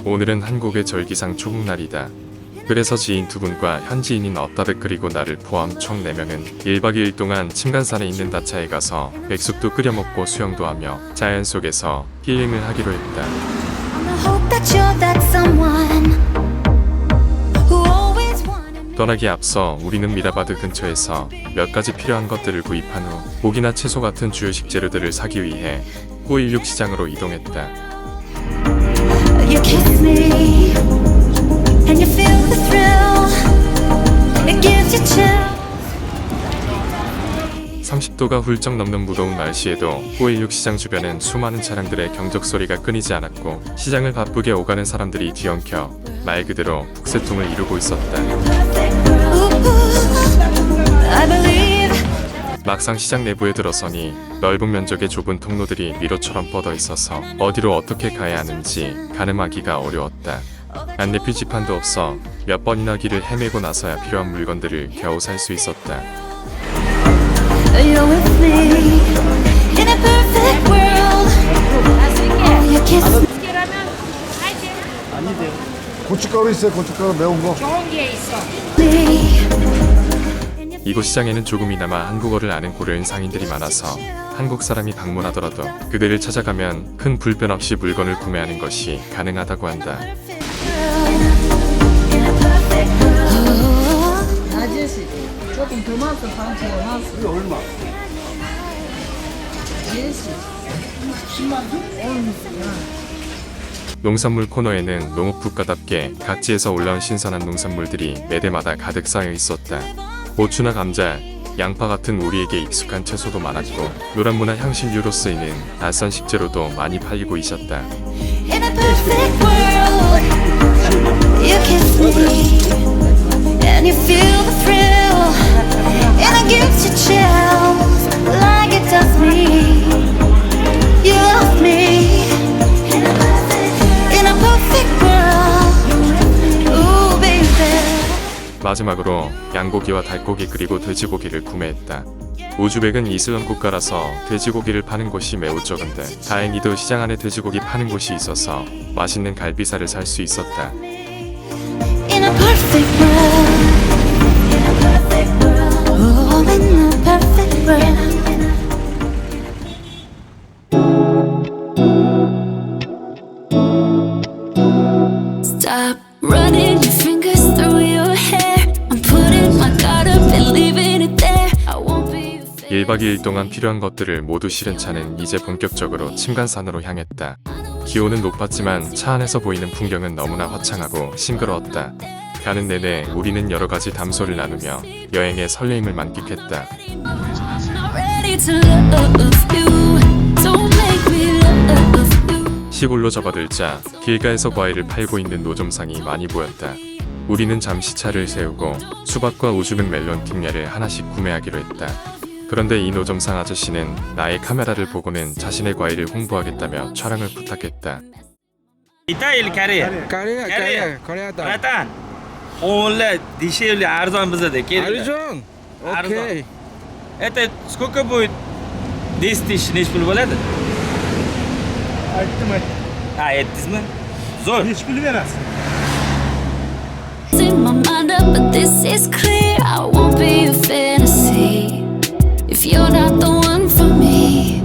오늘은 한국의 절기상 초복날이다. 그래서 지인 두 분과 현지인인 어따백 그리고 나를 포함 총 4명은 1박 2일 동안 침간산에 있는 다차에 가서 백숙도 끓여 먹고 수영도 하며 자연 속에서 힐링을 하기로 했다. 떠나기에 앞서 우리는 미라바드 근처에서 몇 가지 필요한 것들을 구입한 후 고기나 채소 같은 주요 식재료들을 사기 위해 916 시장으로 이동했다. 30도가 훌쩍 넘는 무더운 날씨에도 916 시장 주변엔 수많은 차량들의 경적 소리가 끊이지 않았고 시장을 바쁘게 오가는 사람들이 뒤엉켜 말 그대로 북새통을 이루고 있었다. 막상 시장 내부에 들어서니 넓은 면적의 좁은 통로들이 미로처럼 뻗어 있어서 어디로 어떻게 가야 하는지 가늠하기가 어려웠다. 안내 표지판도 없어 몇 번이나 길을 헤매고 나서야 필요한 물건들을 겨우 살 수 있었다. 고춧가루 있어요. 고춧가루 매운 거. 좋은 게 있어. 이곳 시장에는 조금이나마 한국어를 아는 고려인 상인들이 많아서 한국 사람이 방문하더라도 그들을 찾아가면 큰 불편 없이 물건을 구매하는 것이 가능하다고 한다. 아저씨, 조금 더 맛을 방치고 맛을. 이게 얼마? 아저씨, 10만 원? 농산물 코너에는 농업국가답게 각지에서 올라온 신선한 농산물들이 매대마다 가득 쌓여 있었다. 고추나 감자, 양파 같은 우리에게 익숙한 채소도 많았고 노란무나 향신료로 쓰이는 낯선 식재료도 많이 팔리고 있었다. 마지막으로 양고기와 닭고기 그리고 돼지고기를 구매했다. 우즈벡은 이슬람 국가라서 돼지고기를 파는 곳이 매우 적은데 다행히도 시장 안에 돼지고기 파는 곳이 있어서 맛있는 갈비살을 살 수 있었다. Stop running your fingers through your hair. I'm putting my guard up and leaving it there. I won't be your 1박 2일 동안 필요한 것들을 모두 실은 차는 이제 본격적으로 침간산으로 향했다. 기온은 높았지만 차 안에서 보이는 풍경은 너무나 화창하고 싱그러웠다. 가는 내내 우리는 여러 가지 담소를 나누며 여행의 설레임을 만끽했다. not ready to love you. Don't make me love you. 시골로 접어들자 길가에서 과일을 팔고 있는 노점상이 많이 보였다. 우리는 잠시 차를 세우고 수박과 우즈벡 멜론 틱냐를 하나씩 구매하기로 했다. 그런데 이 노점상 아저씨는 나의 카메라를 보고는 자신의 과일을 홍보하겠다며 촬영을 부탁했다. İta il Koreya. Kore'da. Vatan. Onla дешевле, arzon bizada. Arzon. Okey. Это сколько будет? 10 тысяч neç pul bo'ladi? Aytdim. Ha, aytdingizmi? Zo'r. Neç pul verasiz? In my mind up, but this is clear. I won't be a fantasy if you're not the one for me.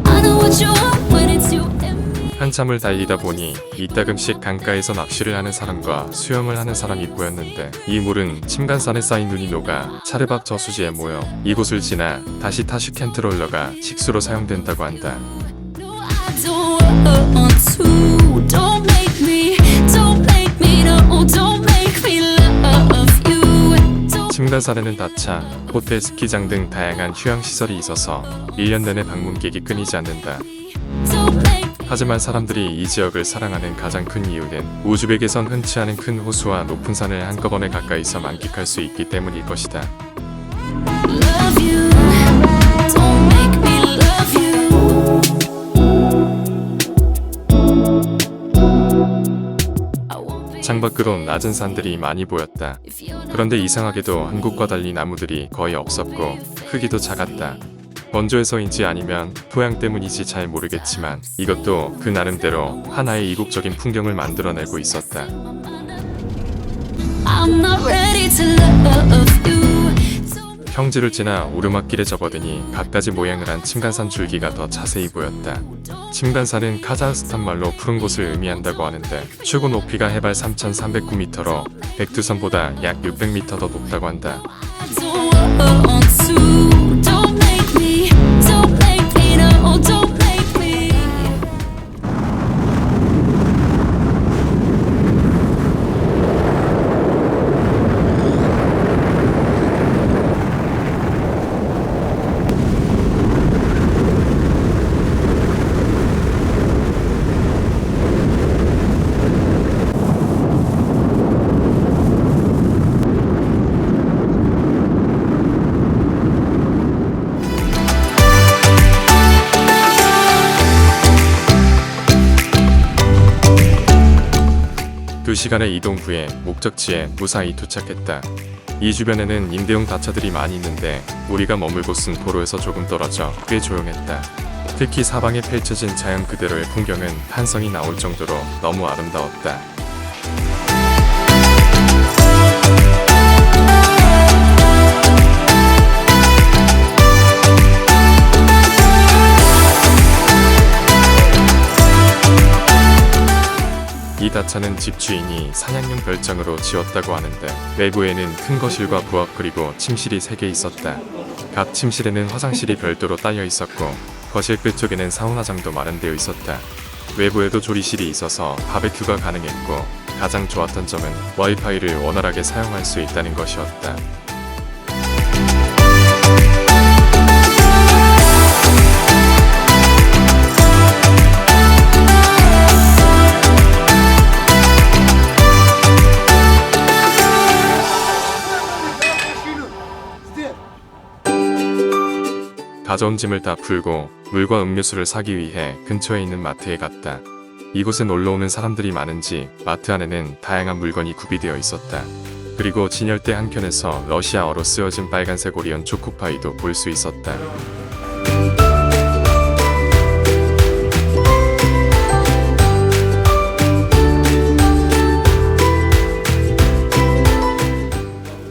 I know what you want when it's you and me. 한참을 달리다 보니 이따금씩 강가에서 낚시를 하는 사람과 수영을 하는 사람이 보였는데 이 물은 침간산에 쌓인 눈이 녹아 차르박 저수지에 모여 이곳을 지나 다시 타슈켄트로 흘러가 식수로 사용된다고 한다. No, I don't want to. Don't make me, no, don't make me love you. Don't 침간산에는 다차, 호텔, 스키장 등 다양한 휴양시설이 있어서 1년 내내 방문객이 끊이지 않는다. make 하지만 사람들이 이 지역을 사랑하는 가장 큰 이유는 우즈벡에선 흔치 않은 큰 호수와 높은 산을 한꺼번에 가까이서 만끽할 수 있기 때문일 것이다. love you. Don't make me love you. I won't be 창밖으로 낮은 산들이 많이 보였다. 그런데 이상하게도 한국과 달리 나무들이 거의 없었고 크기도 작았다. 건조해서인지 아니면 토양 때문인지 잘 모르겠지만 이것도 그 나름대로 하나의 이국적인 풍경을 만들어내고 있었다. I'm not ready to love you. 평지를 지나 오르막길에 접어드니 갖가지 모양을 한 침간산 줄기가 더 자세히 보였다. 침간산은 카자흐스탄 말로 푸른 곳을 의미한다고 하는데 최고 높이가 해발 3,309m로 백두산보다 약 600m 더 높다고 한다. Don't want to. Don't make me, no, don't make me. 두 시간의 이동 후에 목적지에 무사히 도착했다. 이 주변에는 임대용 다차들이 많이 있는데 우리가 머물 곳은 도로에서 조금 떨어져 꽤 조용했다. 특히 사방에 펼쳐진 자연 그대로의 풍경은 한성이 나올 정도로 너무 아름다웠다. 이 다차는 집주인이 사냥용 별장으로 지었다고 하는데 내부에는 큰 거실과 부엌 그리고 침실이 3개 있었다. 각 침실에는 화장실이 별도로 딸려 있었고 거실 끝쪽에는 사우나장도 마련되어 있었다. 외부에도 조리실이 있어서 바베큐가 가능했고 가장 좋았던 점은 와이파이를 원활하게 사용할 수 있다는 것이었다. 가져온 짐을 다 풀고 물과 음료수를 사기 위해 근처에 있는 마트에 갔다. 이곳에 놀러오는 사람들이 많은지 마트 안에는 다양한 물건이 구비되어 있었다. 그리고 진열대 한켠에서 러시아어로 쓰여진 빨간색 오리온 초코파이도 볼 수 있었다.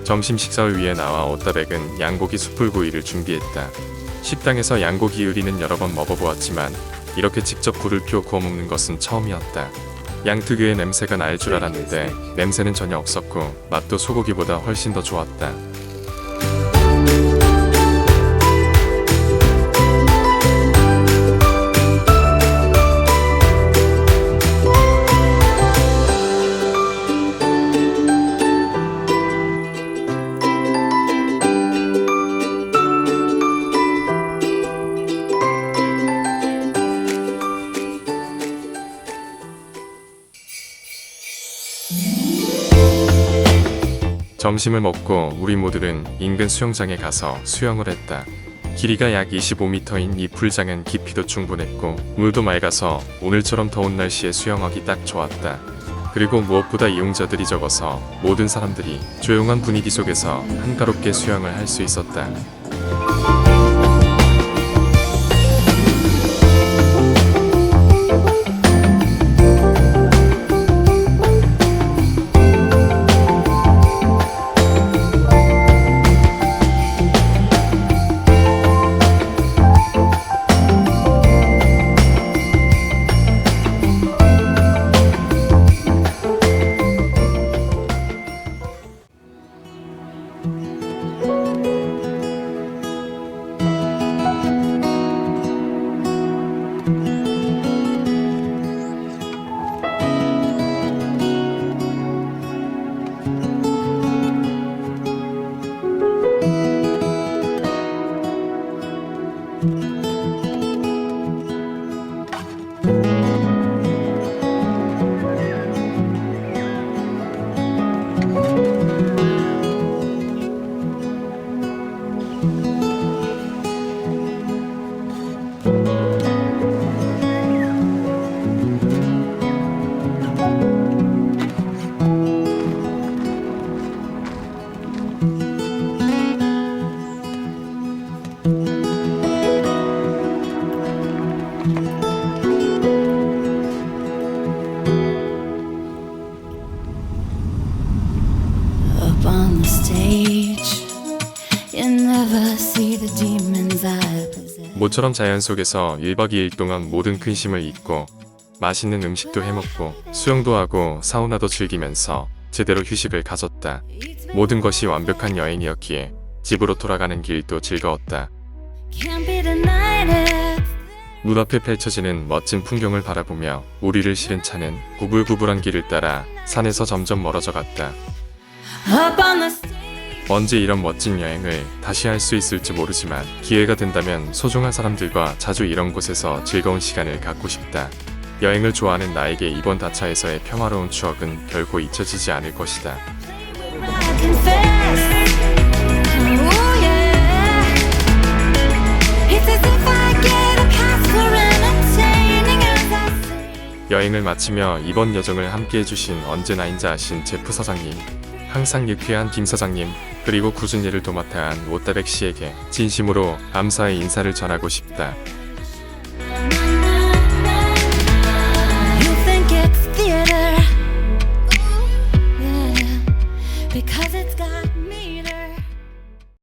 점심 식사를 위해 나와 오따백은 양고기 숯불구이를 준비했다. 식당에서 양고기 요리는 여러 번 먹어보았지만 이렇게 직접 불을 펴 구워 먹는 것은 처음이었다. 양 특유의 냄새가 날 줄 알았는데 냄새는 전혀 없었고 맛도 소고기보다 훨씬 더 좋았다. 점심을 먹고 우리 모두는 인근 수영장에 가서 수영을 했다. 길이가 약 25m인 이 풀장은 깊이도 충분했고 물도 맑아서 오늘처럼 더운 날씨에 수영하기 딱 좋았다. 그리고 무엇보다 이용자들이 적어서 모든 사람들이 조용한 분위기 속에서 한가롭게 수영을 할 수 있었다. stage. You never see the demons I possess. 모처럼 자연 속에서 1박 2일 동안 모든 근심을 잊고 맛있는 음식도 해먹고 수영도 하고 사우나도 즐기면서 제대로 휴식을 가졌다. 모든 것이 완벽한 여행이었기에 집으로 돌아가는 길도 즐거웠다. Can't be denied it. 눈앞에 펼쳐지는 멋진 풍경을 바라보며 우리를 실은 차는 구불구불한 길을 따라 산에서 점점 멀어져 갔다. Up on the stage. 언제 이런 멋진 여행을 다시 할 수 있을지 모르지만 기회가 된다면 소중한 사람들과 자주 이런 곳에서 즐거운 시간을 갖고 싶다. 여행을 좋아하는 나에게 이번 다차에서의 평화로운 추억은 결코 잊혀지지 않을 것이다. I confess. Oh yeah. It's as if I get a pass for entertaining as I say. 여행을 마치며 이번 여정을 함께 해주신 언제나 인자하신 제프 사장님, 항상 유쾌한 김 사장님, 그리고 꾸준히 일을 도맡아 한 오따백 씨에게 진심으로 감사의 인사를 전하고 싶다.